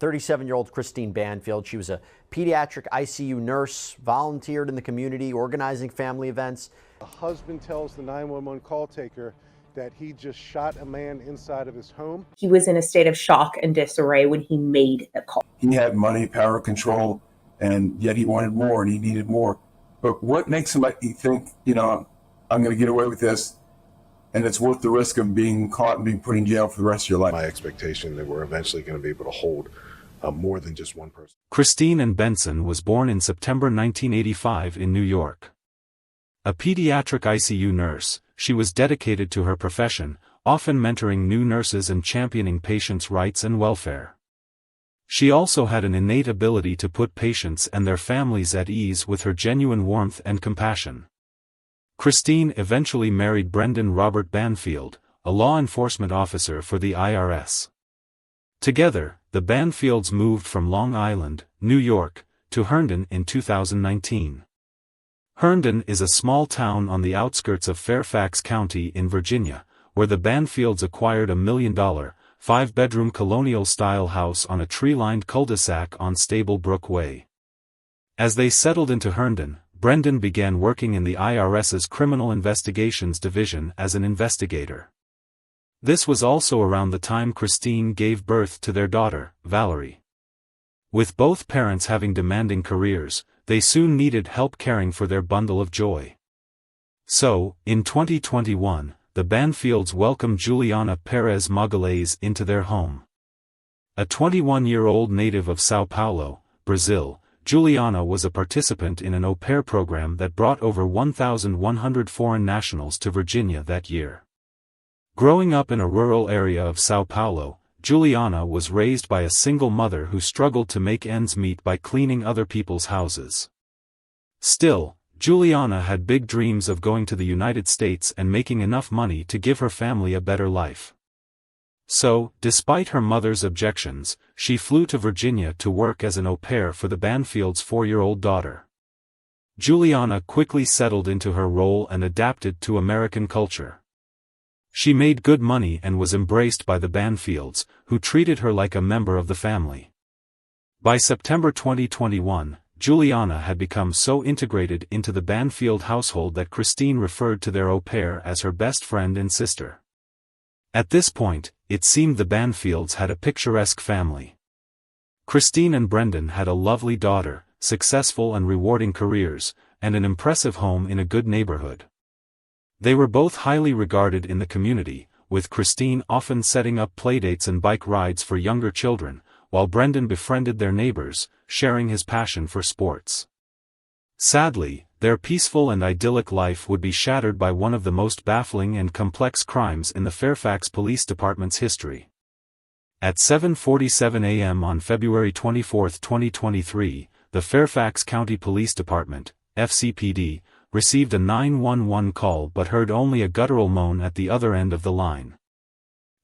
37-year-old Christine Banfield. She was a pediatric ICU nurse, volunteered in the community, organizing family events. The husband tells the 911 call taker that he just shot a man inside of his home. He was in a state of shock and disarray when he made the call. He had money, power, control, and yet he wanted more and he needed more. But what makes somebody think, I'm going to get away with this, and it's worth the risk of being caught and being put in jail for the rest of your life? My expectation that we're eventually going to be able to hold more than just one person. Christine Ann Benson was born in September 1985 in New York. A pediatric ICU nurse, she was dedicated to her profession, often mentoring new nurses and championing patients' rights and welfare. She also had an innate ability to put patients and their families at ease with her genuine warmth and compassion. Christine eventually married Brendan Robert Banfield, a law enforcement officer for the IRS. Together, the Banfields moved from Long Island, New York, to Herndon in 2019. Herndon is a small town on the outskirts of Fairfax County in Virginia, where the Banfields acquired a $1 million, 5-bedroom colonial-style house on a tree-lined cul-de-sac on Stable Brook Way. As they settled into Herndon, Brendan began working in the IRS's Criminal Investigations Division as an investigator. This was also around the time Christine gave birth to their daughter, Valerie. With both parents having demanding careers, they soon needed help caring for their bundle of joy. So, in 2021, the Banfields welcomed Juliana Perez Magalhães into their home. A 21-year-old native of São Paulo, Brazil, Juliana was a participant in an au pair program that brought over 1,100 foreign nationals to Virginia that year. Growing up in a rural area of São Paulo, Juliana was raised by a single mother who struggled to make ends meet by cleaning other people's houses. Still, Juliana had big dreams of going to the United States and making enough money to give her family a better life. So, despite her mother's objections, she flew to Virginia to work as an au pair for the Banfields' 4-year-old daughter. Juliana quickly settled into her role and adapted to American culture. She made good money and was embraced by the Banfields, who treated her like a member of the family. By September 2021, Juliana had become so integrated into the Banfield household that Christine referred to their au pair as her best friend and sister. At this point, it seemed the Banfields had a picturesque family. Christine and Brendan had a lovely daughter, successful and rewarding careers, and an impressive home in a good neighborhood. They were both highly regarded in the community, with Christine often setting up playdates and bike rides for younger children, while Brendan befriended their neighbors, sharing his passion for sports. Sadly, their peaceful and idyllic life would be shattered by one of the most baffling and complex crimes in the Fairfax Police Department's history. At 7:47 a.m. on February 24, 2023, the Fairfax County Police Department, FCPD, received a 911 call but heard only a guttural moan at the other end of the line.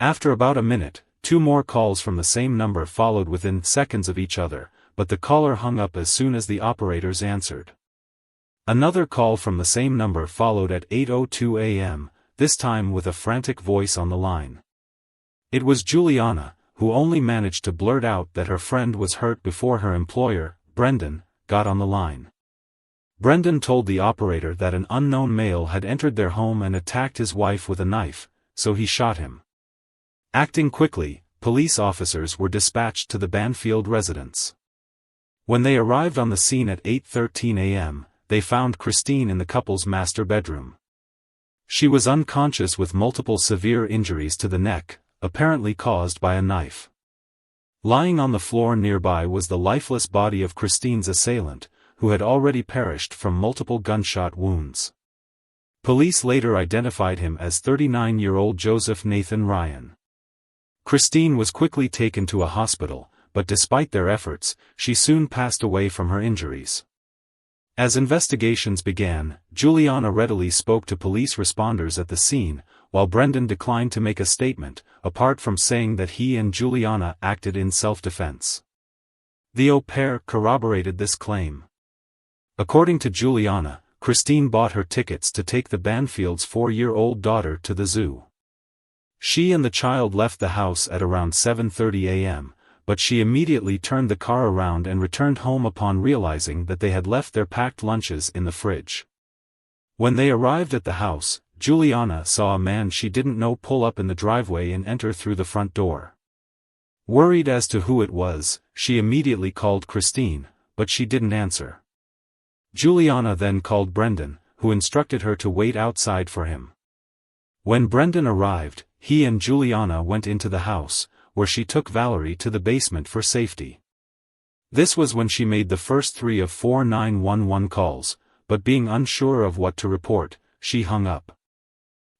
After about a minute, 2 more calls from the same number followed within seconds of each other, but the caller hung up as soon as the operators answered. Another call from the same number followed at 8:02 a.m., this time with a frantic voice on the line. It was Juliana, who only managed to blurt out that her friend was hurt before her employer, Brendan, got on the line. Brendan told the operator that an unknown male had entered their home and attacked his wife with a knife, so he shot him. Acting quickly, police officers were dispatched to the Banfield residence. When they arrived on the scene at 8:13 a.m., they found Christine in the couple's master bedroom. She was unconscious with multiple severe injuries to the neck, apparently caused by a knife. Lying on the floor nearby was the lifeless body of Christine's assailant, who had already perished from multiple gunshot wounds. Police later identified him as 39-year-old Joseph Nathan Ryan. Christine was quickly taken to a hospital, but despite their efforts, she soon passed away from her injuries. As investigations began, Juliana readily spoke to police responders at the scene, while Brendan declined to make a statement, apart from saying that he and Juliana acted in self-defense. The au pair corroborated this claim. According to Juliana, Christine bought her tickets to take the Banfield's 4-year-old daughter to the zoo. She and the child left the house at around 7:30 a.m., but she immediately turned the car around and returned home upon realizing that they had left their packed lunches in the fridge. When they arrived at the house, Juliana saw a man she didn't know pull up in the driveway and enter through the front door. Worried as to who it was, she immediately called Christine, but she didn't answer. Juliana then called Brendan, who instructed her to wait outside for him. When Brendan arrived, he and Juliana went into the house, where she took Valerie to the basement for safety. This was when she made the first 3 of 4 911 calls, but being unsure of what to report, she hung up.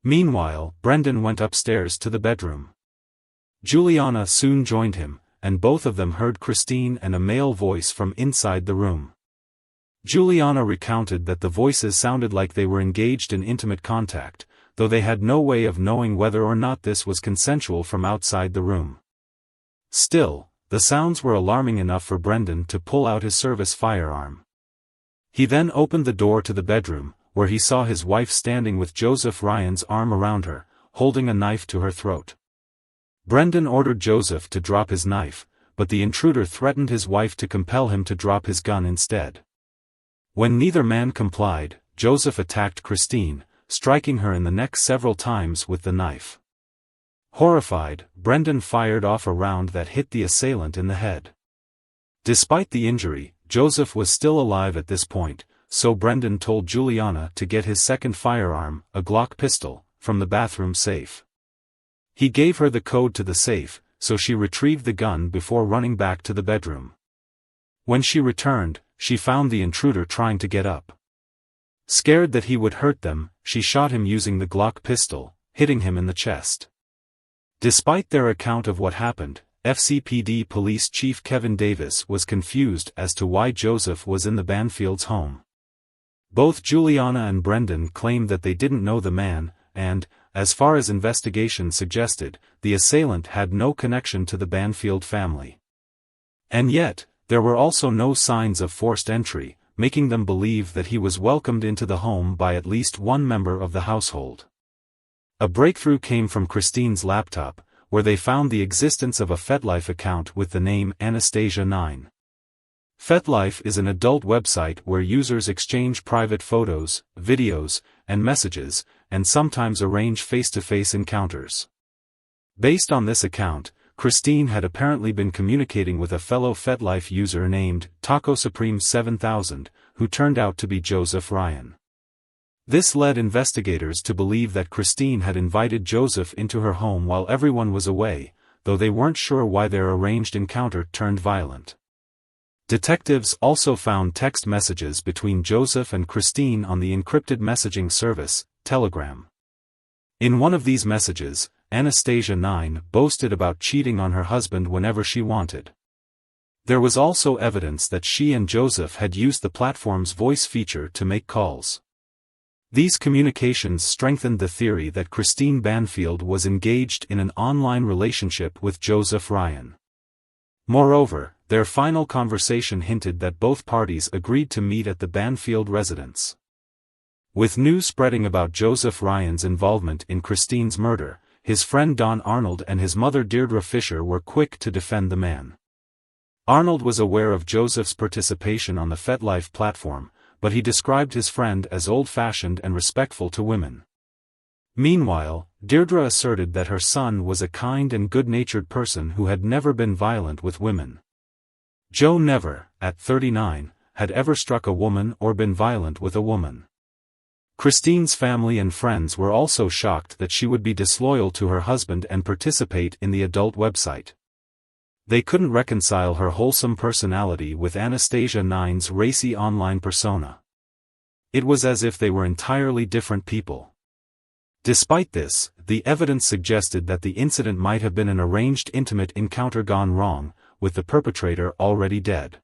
Meanwhile, Brendan went upstairs to the bedroom. Juliana soon joined him, and both of them heard Christine and a male voice from inside the room. Juliana recounted that the voices sounded like they were engaged in intimate contact, though they had no way of knowing whether or not this was consensual from outside the room. Still, the sounds were alarming enough for Brendan to pull out his service firearm. He then opened the door to the bedroom, where he saw his wife standing with Joseph Ryan's arm around her, holding a knife to her throat. Brendan ordered Joseph to drop his knife, but the intruder threatened his wife to compel him to drop his gun instead. When neither man complied, Joseph attacked Christine, striking her in the neck several times with the knife. Horrified, Brendan fired off a round that hit the assailant in the head. Despite the injury, Joseph was still alive at this point, so Brendan told Juliana to get his second firearm, a Glock pistol, from the bathroom safe. He gave her the code to the safe, so she retrieved the gun before running back to the bedroom. When she returned, she found the intruder trying to get up. Scared that he would hurt them, she shot him using the Glock pistol, hitting him in the chest. Despite their account of what happened, FCPD Police Chief Kevin Davis was confused as to why Joseph was in the Banfields' home. Both Juliana and Brendan claimed that they didn't know the man, and, as far as investigation suggested, the assailant had no connection to the Banfield family. And yet, there were also no signs of forced entry, making them believe that he was welcomed into the home by at least one member of the household. A breakthrough came from Christine's laptop, where they found the existence of a FetLife account with the name Anastasia9. FetLife is an adult website where users exchange private photos, videos, and messages, and sometimes arrange face-to-face encounters. Based on this account, Christine had apparently been communicating with a fellow FetLife user named Taco Supreme 7000, who turned out to be Joseph Ryan. This led investigators to believe that Christine had invited Joseph into her home while everyone was away, though they weren't sure why their arranged encounter turned violent. Detectives also found text messages between Joseph and Christine on the encrypted messaging service, Telegram. In one of these messages, Anastasia9 boasted about cheating on her husband whenever she wanted. There was also evidence that she and Joseph had used the platform's voice feature to make calls. These communications strengthened the theory that Christine Banfield was engaged in an online relationship with Joseph Ryan. Moreover, their final conversation hinted that both parties agreed to meet at the Banfield residence. With news spreading about Joseph Ryan's involvement in Christine's murder, his friend Don Arnold and his mother Deirdre Fisher were quick to defend the man. Arnold was aware of Joseph's participation on the FetLife platform, but he described his friend as old-fashioned and respectful to women. Meanwhile, Deirdre asserted that her son was a kind and good-natured person who had never been violent with women. Joe never, at 39, had ever struck a woman or been violent with a woman. Christine's family and friends were also shocked that she would be disloyal to her husband and participate in the adult website. They couldn't reconcile her wholesome personality with Anastasia9's racy online persona. It was as if they were entirely different people. Despite this, the evidence suggested that the incident might have been an arranged intimate encounter gone wrong, with the perpetrator already dead.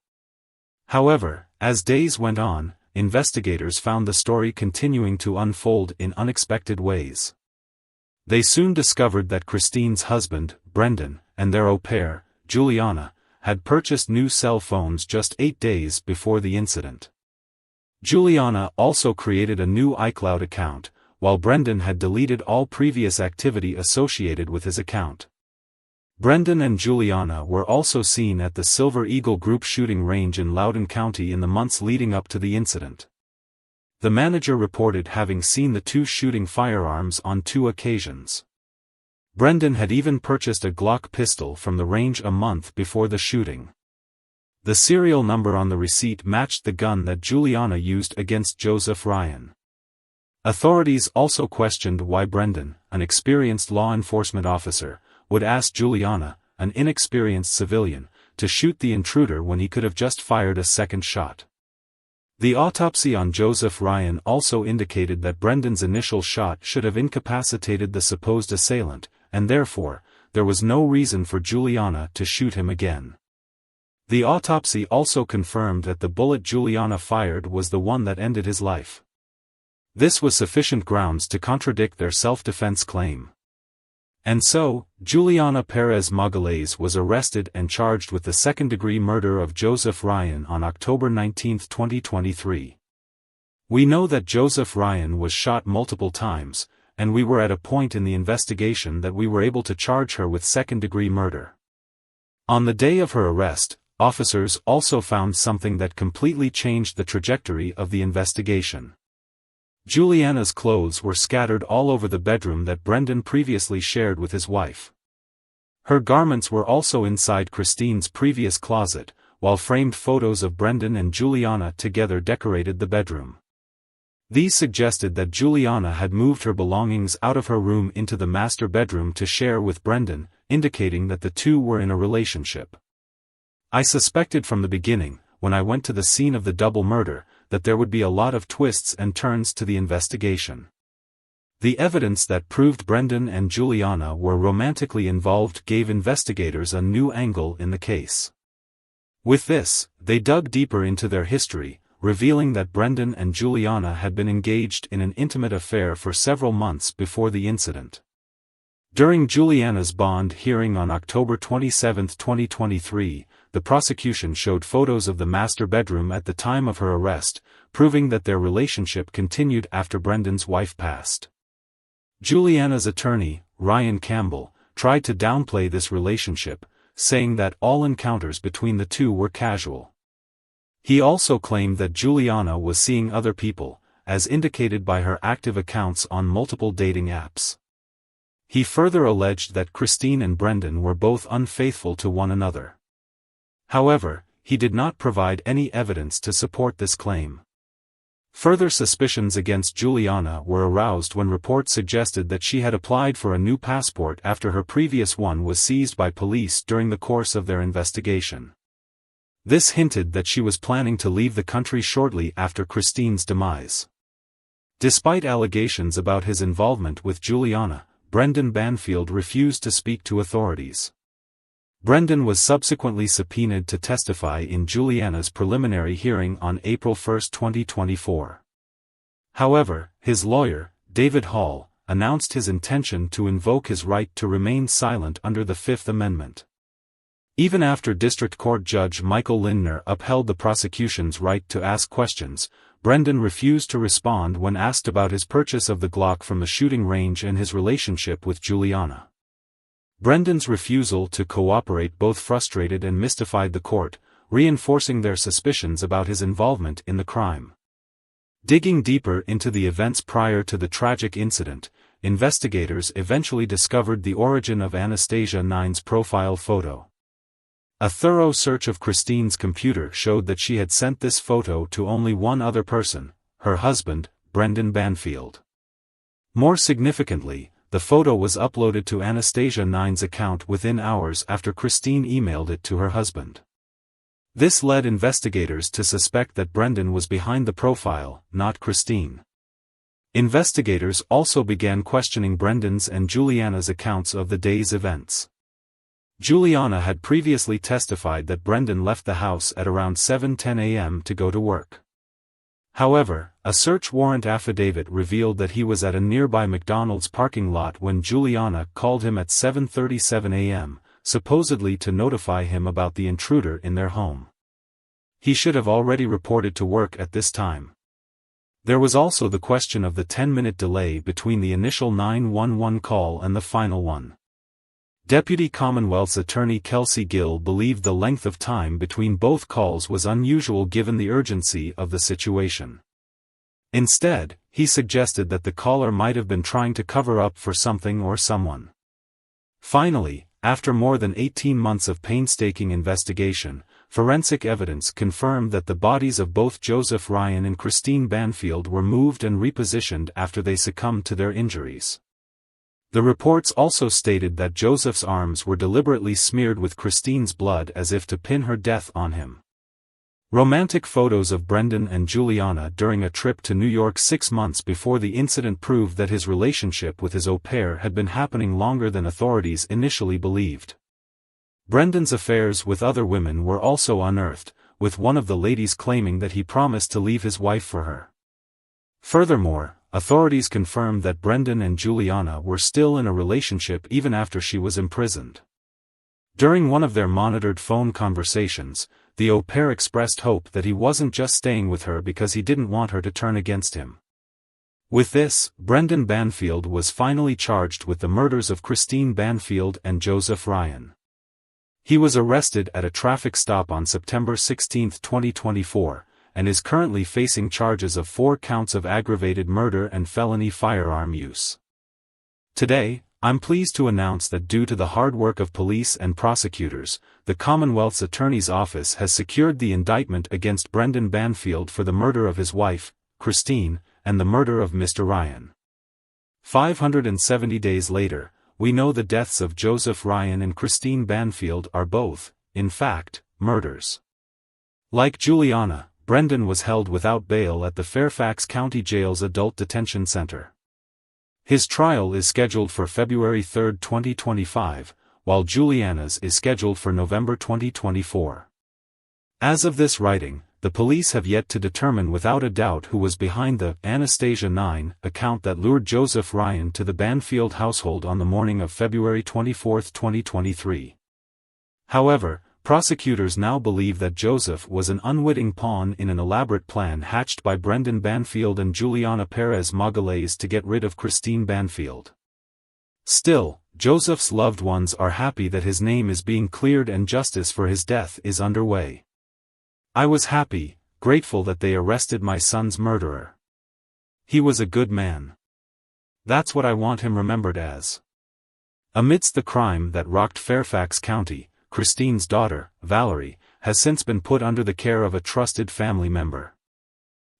However, as days went on, investigators found the story continuing to unfold in unexpected ways. They soon discovered that Christine's husband, Brendan, and their au pair, Juliana, had purchased new cell phones just 8 days before the incident. Juliana also created a new iCloud account, while Brendan had deleted all previous activity associated with his account. Brendan and Juliana were also seen at the Silver Eagle Group shooting range in Loudoun County in the months leading up to the incident. The manager reported having seen the two shooting firearms on 2 occasions. Brendan had even purchased a Glock pistol from the range a month before the shooting. The serial number on the receipt matched the gun that Juliana used against Joseph Ryan. Authorities also questioned why Brendan, an experienced law enforcement officer, would ask Juliana, an inexperienced civilian, to shoot the intruder when he could have just fired a second shot. The autopsy on Joseph Ryan also indicated that Brendan's initial shot should have incapacitated the supposed assailant, and therefore, there was no reason for Juliana to shoot him again. The autopsy also confirmed that the bullet Juliana fired was the one that ended his life. This was sufficient grounds to contradict their self-defense claim. And so, Juliana Perez Magalhaes was arrested and charged with the second-degree murder of Joseph Ryan on October 19, 2023. We know that Joseph Ryan was shot multiple times, and we were at a point in the investigation that we were able to charge her with second-degree murder. On the day of her arrest, officers also found something that completely changed the trajectory of the investigation. Juliana's clothes were scattered all over the bedroom that Brendan previously shared with his wife. Her garments were also inside Christine's previous closet, while framed photos of Brendan and Juliana together decorated the bedroom. These suggested that Juliana had moved her belongings out of her room into the master bedroom to share with Brendan, indicating that the two were in a relationship. I suspected from the beginning, when I went to the scene of the double murder, that there would be a lot of twists and turns to the investigation. The evidence that proved Brendan and Juliana were romantically involved gave investigators a new angle in the case. With this, they dug deeper into their history, revealing that Brendan and Juliana had been engaged in an intimate affair for several months before the incident. During Juliana's bond hearing on October 27, 2023, the prosecution showed photos of the master bedroom at the time of her arrest, proving that their relationship continued after Brendan's wife passed. Juliana's attorney, Ryan Campbell, tried to downplay this relationship, saying that all encounters between the two were casual. He also claimed that Juliana was seeing other people, as indicated by her active accounts on multiple dating apps. He further alleged that Christine and Brendan were both unfaithful to one another. However, he did not provide any evidence to support this claim. Further suspicions against Juliana were aroused when reports suggested that she had applied for a new passport after her previous one was seized by police during the course of their investigation. This hinted that she was planning to leave the country shortly after Christine's demise. Despite allegations about his involvement with Juliana, Brendan Banfield refused to speak to authorities. Brendan was subsequently subpoenaed to testify in Juliana's preliminary hearing on April 1, 2024. However, his lawyer, David Hall, announced his intention to invoke his right to remain silent under the Fifth Amendment. Even after District Court Judge Michael Lindner upheld the prosecution's right to ask questions, Brendan refused to respond when asked about his purchase of the Glock from the shooting range and his relationship with Juliana. Brendan's refusal to cooperate both frustrated and mystified the court, reinforcing their suspicions about his involvement in the crime. Digging deeper into the events prior to the tragic incident, investigators eventually discovered the origin of Anastasia 9's profile photo. A thorough search of Christine's computer showed that she had sent this photo to only one other person, her husband, Brendan Banfield. More significantly, the photo was uploaded to Anastasia 9's account within hours after Christine emailed it to her husband. This led investigators to suspect that Brendan was behind the profile, not Christine. Investigators also began questioning Brendan's and Juliana's accounts of the day's events. Juliana had previously testified that Brendan left the house at around 7:10 a.m. to go to work. However, a search warrant affidavit revealed that he was at a nearby McDonald's parking lot when Juliana called him at 7:37 a.m., supposedly to notify him about the intruder in their home. He should have already reported to work at this time. There was also the question of the 10-minute delay between the initial 911 call and the final one. Deputy Commonwealth's Attorney Kelsey Gill believed the length of time between both calls was unusual given the urgency of the situation. Instead, he suggested that the caller might have been trying to cover up for something or someone. Finally, after more than 18 months of painstaking investigation, forensic evidence confirmed that the bodies of both Joseph Ryan and Christine Banfield were moved and repositioned after they succumbed to their injuries. The reports also stated that Joseph's arms were deliberately smeared with Christine's blood as if to pin her death on him. Romantic photos of Brendan and Juliana during a trip to New York 6 months before the incident proved that his relationship with his au pair had been happening longer than authorities initially believed. Brendan's affairs with other women were also unearthed, with one of the ladies claiming that he promised to leave his wife for her. Furthermore, authorities confirmed that Brendan and Juliana were still in a relationship even after she was imprisoned. During one of their monitored phone conversations, the au pair expressed hope that he wasn't just staying with her because he didn't want her to turn against him. With this, Brendan Banfield was finally charged with the murders of Christine Banfield and Joseph Ryan. He was arrested at a traffic stop on September 16, 2024, and is currently facing charges of 4 counts of aggravated murder and felony firearm use. Today, I'm pleased to announce that due to the hard work of police and prosecutors, the Commonwealth's Attorney's Office has secured the indictment against Brendan Banfield for the murder of his wife, Christine, and the murder of Mr. Ryan. 570 days later, we know the deaths of Joseph Ryan and Christine Banfield are both, in fact, murders. Like Juliana, Brendan was held without bail at the Fairfax County Jail's Adult Detention Center. His trial is scheduled for February 3, 2025, while Juliana's is scheduled for November 2024. As of this writing, the police have yet to determine without a doubt who was behind the Anastasia 9 account that lured Joseph Ryan to the Banfield household on the morning of February 24, 2023. However, prosecutors now believe that Joseph was an unwitting pawn in an elaborate plan hatched by Brendan Banfield and Juliana Perez Magalhaes to get rid of Christine Banfield. Still, Joseph's loved ones are happy that his name is being cleared and justice for his death is underway. I was happy, grateful that they arrested my son's murderer. He was a good man. That's what I want him remembered as. Amidst the crime that rocked Fairfax County, Christine's daughter, Valerie, has since been put under the care of a trusted family member.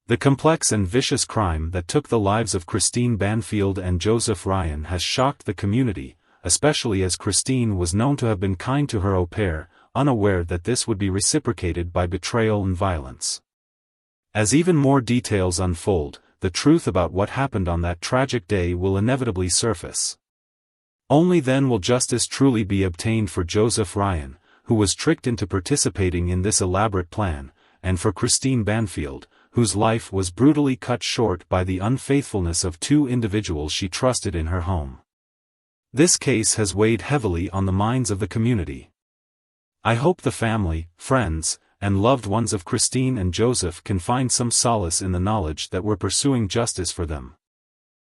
The complex and vicious crime that took the lives of Christine Banfield and Joseph Ryan has shocked the community, especially as Christine was known to have been kind to her au pair, unaware that this would be reciprocated by betrayal and violence. As even more details unfold, the truth about what happened on that tragic day will inevitably surface. Only then will justice truly be obtained for Joseph Ryan, who was tricked into participating in this elaborate plan, and for Christine Banfield, whose life was brutally cut short by the unfaithfulness of 2 individuals she trusted in her home. This case has weighed heavily on the minds of the community. I hope the family, friends, and loved ones of Christine and Joseph can find some solace in the knowledge that we're pursuing justice for them.